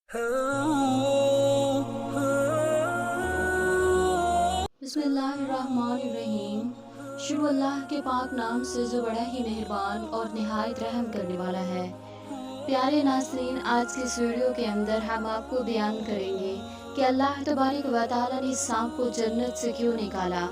बिस्मिल्लाहिर्रहमानिर्रहीम। शुरू अल्लाह के पाक नाम से जो बड़ा ही मेहरबान और निहायत रहम करने वाला है। प्यारे नाज़रीन, आज की इस वीडियो के अंदर हम आपको बयान करेंगे कि अल्लाह तबारक व तआला ने सांप को जन्नत से क्यों निकाला।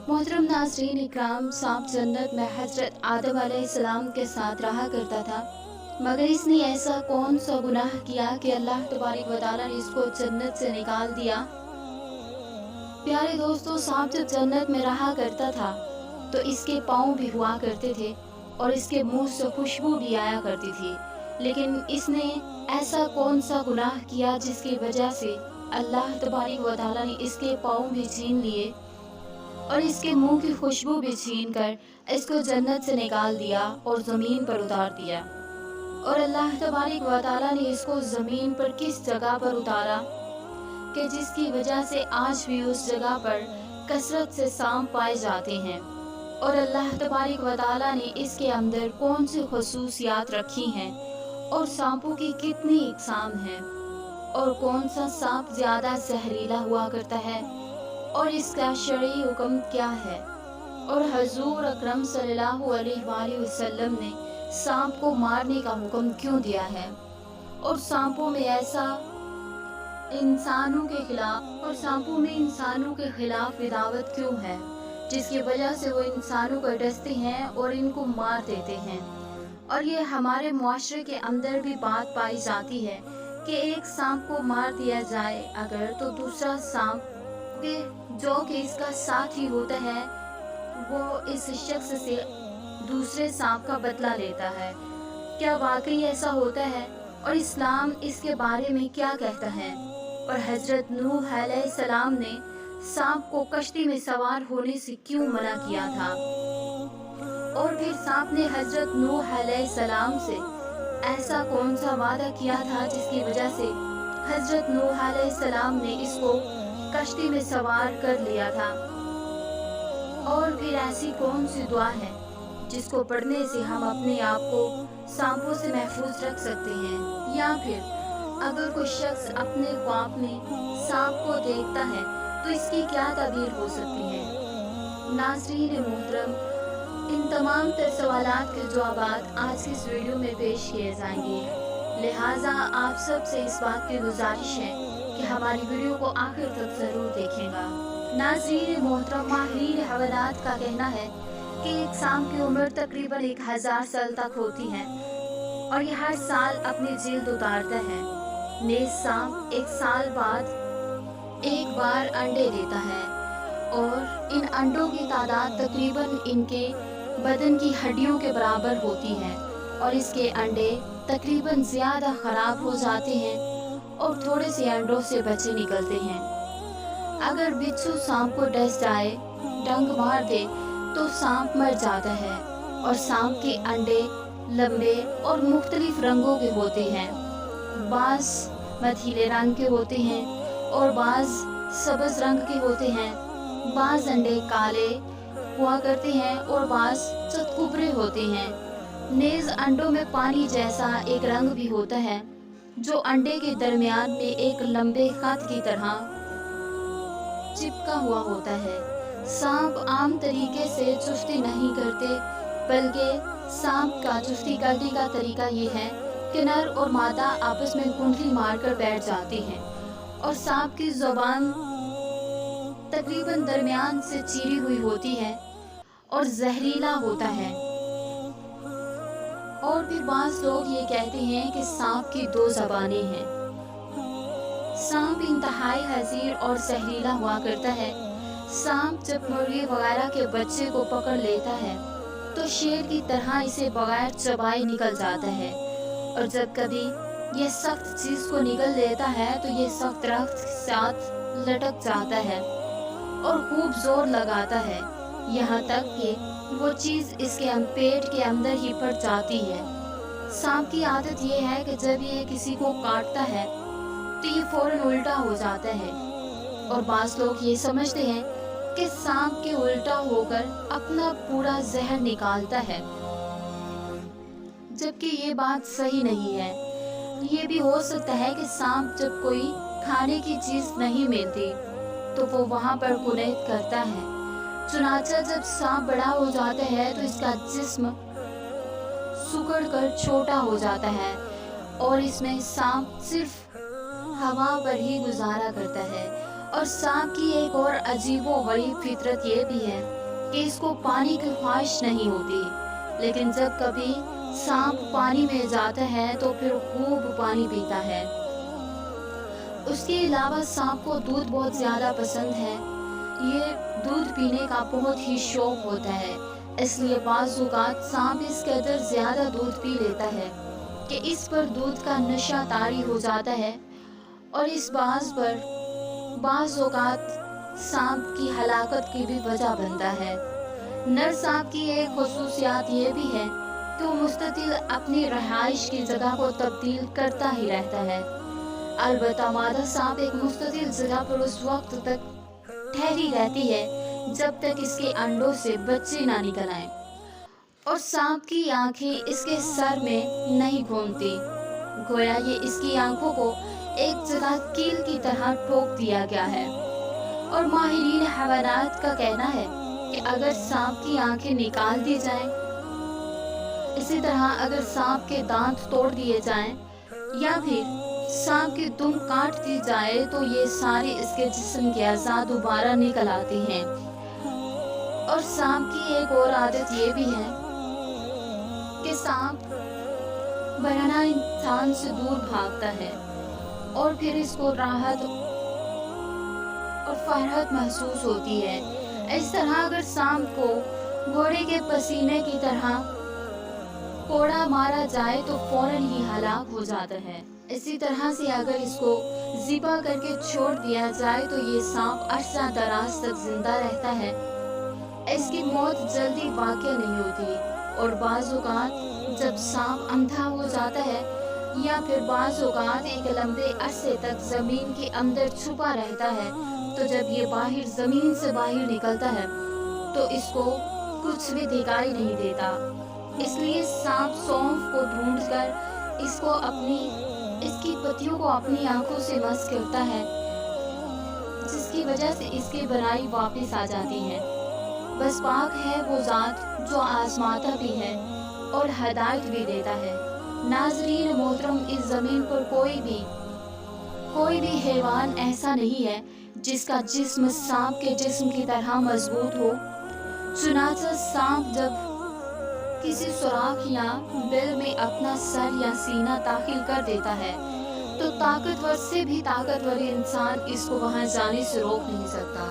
मोहतरम नाज़रीन इकराम, सांप जन्नत में हज़रत आदम अलैहिस्सलाम के साथ रहा करता था, मगर इसने ऐसा कौन सा गुनाह किया कि अल्लाह तबारक व तआला ने इसको जन्नत से निकाल दिया। प्यारे दोस्तों, सांप जब जन्नत में रहा करता था तो इसके पाँव भी हुआ करते थे और इसके मुंह से खुशबू भी आया करती थी, लेकिन इसने ऐसा कौन सा गुनाह किया जिसकी वजह से अल्लाह तबारक व तआला ने इसके पाँव भी छीन लिए और इसके मुंह की खुशबू भी छीन कर इसको जन्नत से निकाल दिया और ज़मीन पर उतार दिया। और अल्लाह तबारक व तआला ने इसको ज़मीन पर किस जगह पर उतारा कि जिसकी वजह से आज भी उस जगह पर कसरत से सांप पाए जाते हैं। और अल्लाह तबारक व तआला ने इसके अंदर कौन सी खसूसियात रखी हैं और सांपों की कितनी इकसाम हैं और कौन सा सांप ज़्यादा जहरीला हुआ करता है और इसका शरई हुक्म क्या है, और हजूर अकरम सल्लल्लाहु अलैहि वसल्लम ने सांप को मारने का हुक्म क्यों दिया है, और सांपों में इंसानों के खिलाफ विदावत क्यों है जिसकी वजह से वो इंसानों को डसते हैं और इनको मार देते हैं। और ये हमारे मुआशरे के अंदर भी बात पाई जाती है कि एक सांप को मार दिया जाए अगर, तो दूसरा सांप जो कि इसका साथी होता है वो इस शख्स से दूसरे सांप का बदला लेता है। क्या वाकई ऐसा होता है, और इस्लाम इसके बारे में क्या कहता है। और हजरत नूह अलैहिस्सलाम ने सांप को कश्ती में सवार होने से क्यों मना किया था, और फिर सांप ने हजरत नूह अलैहिस्सलाम से ऐसा कौन सा वादा किया था जिसकी वजह से हजरत नूह अलैहिस्सलाम ने इसको कश्ती में सवार कर लिया था। और फिर ऐसी कौन सी दुआ है जिसको पढ़ने से हम अपने आप को सांपों से महफूज रख सकते हैं। या फिर अगर कोई शख्स अपने ख्वाब में सांप को देखता है तो इसकी क्या ताबीर हो सकती है। नाज़रीन मोहतरम, इन तमाम तर सवालात के जवाब आज की इस वीडियो में पेश किए जाएंगे, लिहाजा आप सब से इस बात की गुजारिश है कि हमारी वीडियो को आखिर तक ज़रूर देखेगा। नाज़रीन मोहतरम, माहिरीन हवालात का कहना है कि एक सांप की उम्र तकरीबन 1000 साल तक होती है और यह हर साल अपनी जिल्द उतारता है। नेज़ सांप एक साल बाद एक बार अंडे देता है और इन अंडों की तादाद तकरीबन इनके बदन की हड्डियों के बराबर होती है और इसके अंडे तकरीबन ज़्यादा ख़राब हो जाते हैं और थोड़े से अंडों से बच्चे निकलते हैं। अगर बिच्छू सांप को डस जाए, डंक मार दे, तो सांप मर जाता है। और सांप के अंडे लंबे और मुख्तलिफ रंगों के होते हैं, बाज़ मथीले रंग के होते हैं और बाज़ सब्ज़ रंग के होते हैं। बाज़ अंडे काले हुआ करते हैं और बाज़ चतकुबरे होते हैं। नेज़ अंडों में पानी जैसा एक रंग भी होता है जो अंडे के दरमियान में एक लंबे खत की तरह चिपका हुआ होता है। सांप आम तरीके से चुस्ती नहीं करते, बल्कि सांप का चुस्ती करने का तरीका ये है कि नर और मादा आपस में कुंडली मारकर बैठ जाती हैं और सांप की ज़ुबान तकरीबन दरमियान से चीरी हुई होती है और जहरीला होता है। और फिर बाज़ लोग ये कहते हैं कि सांप की 2 ज़बानें हैं। सांप इंतहाई हज़ीर और जहरीला हुआ करता है। सांप जब मुर्गी वगैरह के बच्चे को पकड़ लेता है तो शेर की तरह इसे बगैर चबाए निकल जाता है, और जब कभी ये सख्त चीज़ को निगल लेता है तो ये सख्त दरख्त के साथ लटक जाता है और खूब जोर लगाता है, यहाँ तक कि वो चीज़ इसके पेट के अंदर ही फट जाती है। सांप की आदत ये है कि जब ये किसी को काटता है तो ये फौरन उल्टा हो जाता है, और बाज़ लोग ये समझते हैं कि सांप के उल्टा होकर अपना पूरा जहर निकालता है, जबकि ये बात सही नहीं है। ये भी हो सकता है कि सांप जब कोई खाने की चीज नहीं मिलती तो वो वहां पर कुनैद करता है। चुनाचा जब सांप बड़ा हो जाता है तो इसका जिस्म सिकुड़ कर छोटा हो जाता है और इसमें सांप सिर्फ हवा पर ही गुजारा करता है। और सांप की एक और अजीबो-गरीब फितरत ये भी है कि इसको पानी की ख्वाहिश नहीं होती, लेकिन जब कभी सांप पानी में जाता है तो फिर खूब पानी पीता है। उसके अलावा सांप को दूध बहुत ज्यादा पसंद है। ये दूध पीने का बहुत ही शौक होता है, इसलिए बाज़ औक़ात सांप इस कदर ज्यादा दूध पी लेता है कि इस पर दूध का नशा तारी हो जाता है। और इस बात पर बाज़ औक़ात सांप की हलाकत की भी वजह बनता है। नर सांप की एक खुसूसियत ये भी है कि वो मुस्तकिल अपनी रहाइश की जगह को तब्दील करता ही रहता है। अलबत्ता मादा सांप एक मुस्तकिल जगह पर उस वक्त तक ठहरी रहती है जब तक इसके अंडों से बच्चे ना निकल आए। और सांप की आंखें इसके सर में नहीं घूमती, गोया ये इसकी आंखों को एक जगह कील की तरह ठोक दिया गया है। और माहिरीन हैवानात का कहना है कि अगर सांप की आंखें निकाल दी जाएं, इसी तरह अगर सांप के दांत तोड़ दिए जाएं या फिर सांप की दुम काट दी जाए तो ये सारे इसके जिस्म के अज़ा दोबारा निकल आते हैं। और सांप की एक और आदत ये भी है कि सांप बराना इंसान से दूर भागता है और फिर इसको राहत और फरहत महसूस होती है। इस तरह अगर सांप को घोड़े के पसीने की तरह कोड़ा मारा जाए तो फौरन ही हलाक हो जाता है। इसी तरह से अगर इसको ज़िबा करके छोड़ दिया जाए तो ये सांप अरसा दराज तक जिंदा रहता है। इसकी मौत जल्दी वाक़या नहीं होती। और बाज़ औक़ात जब सांप अंधा हो जाता है या फिर बाज़ औक़ात एक लंबे अरसे तक ज़मीन के अंदर छुपा रहता है, तो जब ये बाहर ज़मीन से बाहर निकलता है तो इसको कुछ भी दिखाई नहीं देता। इसलिए सांप सौंफ को ढूंढकर इसकी पत्तियों को अपनी आंखों से मस करता है, जिसकी वजह से इसकी बनाई वापस आ जाती है। बस पाक है वो ज़ात जो आज़माता भी है और हदायत भी देता है। नाज़रीन मोहतरम, इस ज़मीन पर कोई भी हैवान ऐसा नहीं है जिसका जिस्म सांप के जिस्म की तरह मजबूत हो। चुनांचे सांप जब किसी सुराख या बिल में अपना सर या सीना दाखिल कर देता है तो ताकतवर से भी ताकतवर इंसान इसको वहां जाने से रोक नहीं सकता।